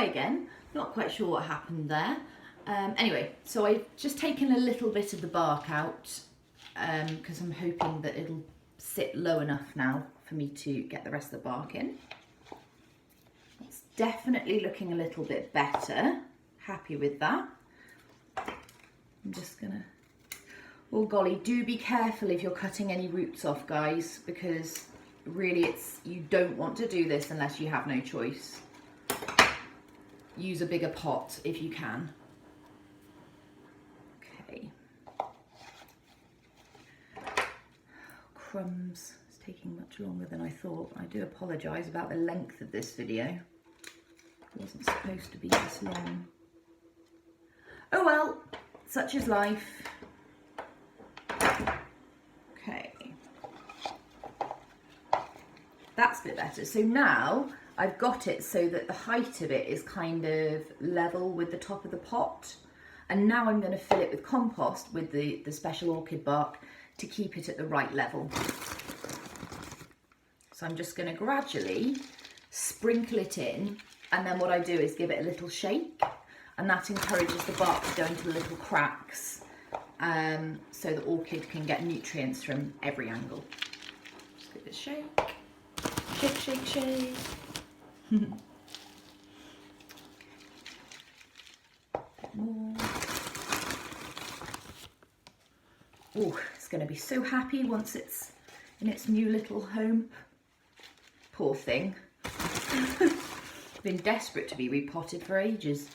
try again. Not quite sure what happened there. Anyway, so I've just taken a little bit of the bark out because I'm hoping that it'll sit low enough now for me to get the rest of the bark in. It's definitely looking a little bit better. Happy with that. I'm just gonna, oh golly, do be careful if you're cutting any roots off, guys, because really you don't want to do this unless you have no choice. Use a bigger pot if you can. Okay. Crumbs, it's taking much longer than I thought. I do apologise about the length of this video. It wasn't supposed to be this long. Oh well, such is life. Okay. That's a bit better. So now I've got it so that the height of it is kind of level with the top of the pot. And now I'm going to fill it with compost with the special orchid bark to keep it at the right level. So I'm just going to gradually sprinkle it in, and then what I do is give it a little shake, and that encourages the bark to go into the little cracks so the orchid can get nutrients from every angle. Just give it a shake. Shake, shake, shake. Bit more. Oh, it's going to be so happy once it's in its new little home. Poor thing. Been desperate to be repotted for ages.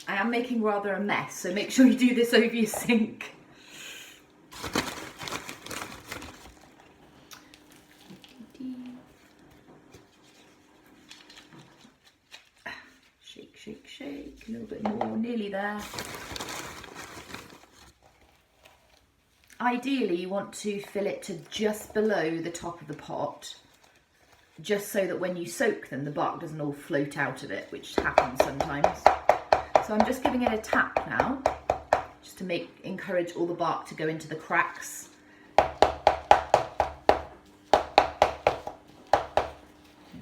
I am making rather a mess, so make sure you do this over your sink. Shake, shake, shake. A little bit more, nearly there. Ideally, you want to fill it to just below the top of the pot, just so that when you soak them, the bark doesn't all float out of it, which happens sometimes. So I'm just giving it a tap now, just to encourage all the bark to go into the cracks. There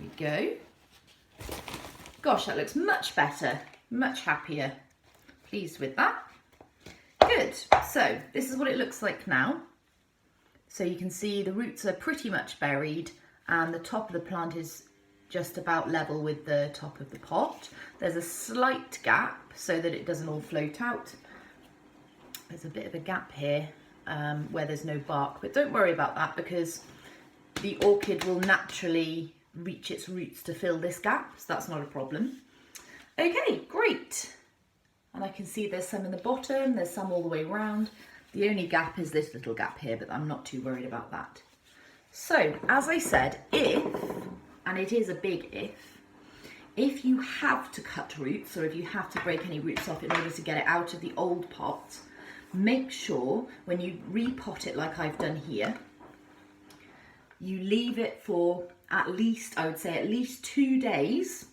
we go. Gosh, that looks much better, much happier. Pleased with that. Good, so this is what it looks like now. So you can see the roots are pretty much buried and the top of the plant is just about level with the top of the pot. There's a slight gap so that it doesn't all float out. There's a bit of a gap here where there's no bark, but don't worry about that because the orchid will naturally reach its roots to fill this gap, so that's not a problem. Okay, great. And I can see there's some in the bottom, there's some all the way around. The only gap is this little gap here, but I'm not too worried about that. So, as I said, if, and it is a big if you have to cut roots or if you have to break any roots off in order to get it out of the old pot, make sure when you repot it like I've done here, you leave it for at least, I would say at least 2 days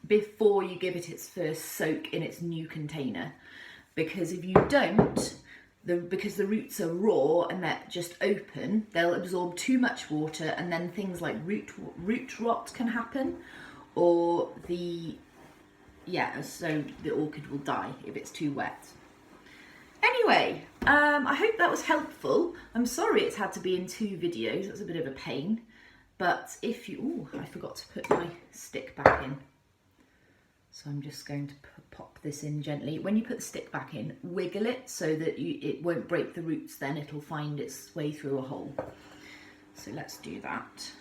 before you give it its first soak in its new container. Because if you don't, because the roots are raw and they're just open, they'll absorb too much water and then things like root rot can happen, or so the orchid will die if it's too wet. Anyway, I hope that was helpful. I'm sorry it's had to be in 2 videos, that's a bit of a pain. But if you, I forgot to put my stick back in. So I'm just going to pop this in gently. When you put the stick back in, wiggle it so that it won't break the roots, then it'll find its way through a hole. So let's do that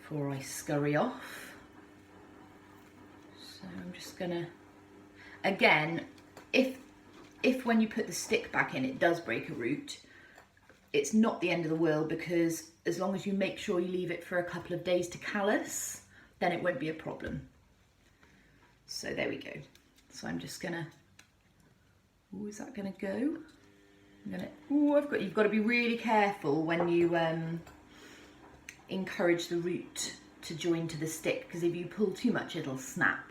before I scurry off. So I'm just gonna, again, if when you put the stick back in it does break a root, it's not the end of the world, because as long as you make sure you leave it for a couple of days to callus, then it won't be a problem. So there we go. So I'm just gonna, oh, is that gonna go? I'm gonna, oh, you've got to be really careful when you encourage the root to join to the stick, because if you pull too much, it'll snap.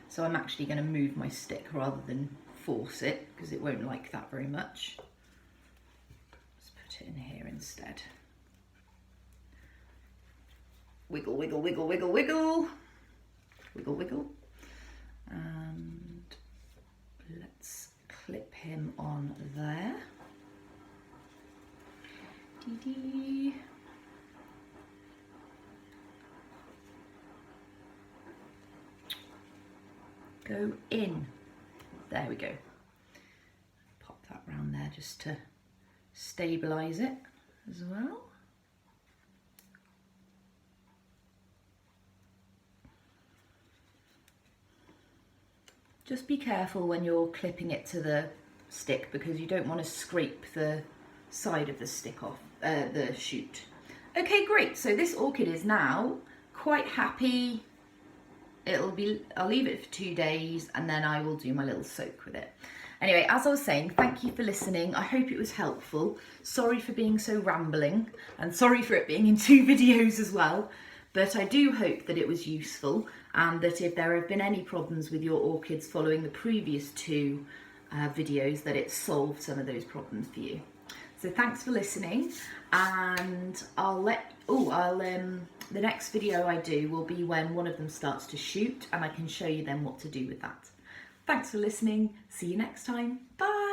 So I'm actually gonna move my stick rather than force it, because it won't like that very much. Let's put it in here instead. Wiggle, wiggle, wiggle, wiggle, wiggle. wiggle, wiggle. And let's clip him on there. Dee-dee. Go in. There we go. Pop that round there just to stabilise it as well. Just be careful when you're clipping it to the stick, because you don't want to scrape the side of the stick off, the shoot. Okay, great. So this orchid is now quite happy. I'll leave it for 2 days and then I will do my little soak with it. Anyway, as I was saying, thank you for listening. I hope it was helpful. Sorry for being so rambling, and sorry for it being in 2 videos as well. But I do hope that it was useful, and that if there have been any problems with your orchids following the previous 2 videos, that it solved some of those problems for you. So thanks for listening, and the next video I do will be when one of them starts to shoot, and I can show you then what to do with that. Thanks for listening. See you next time. Bye.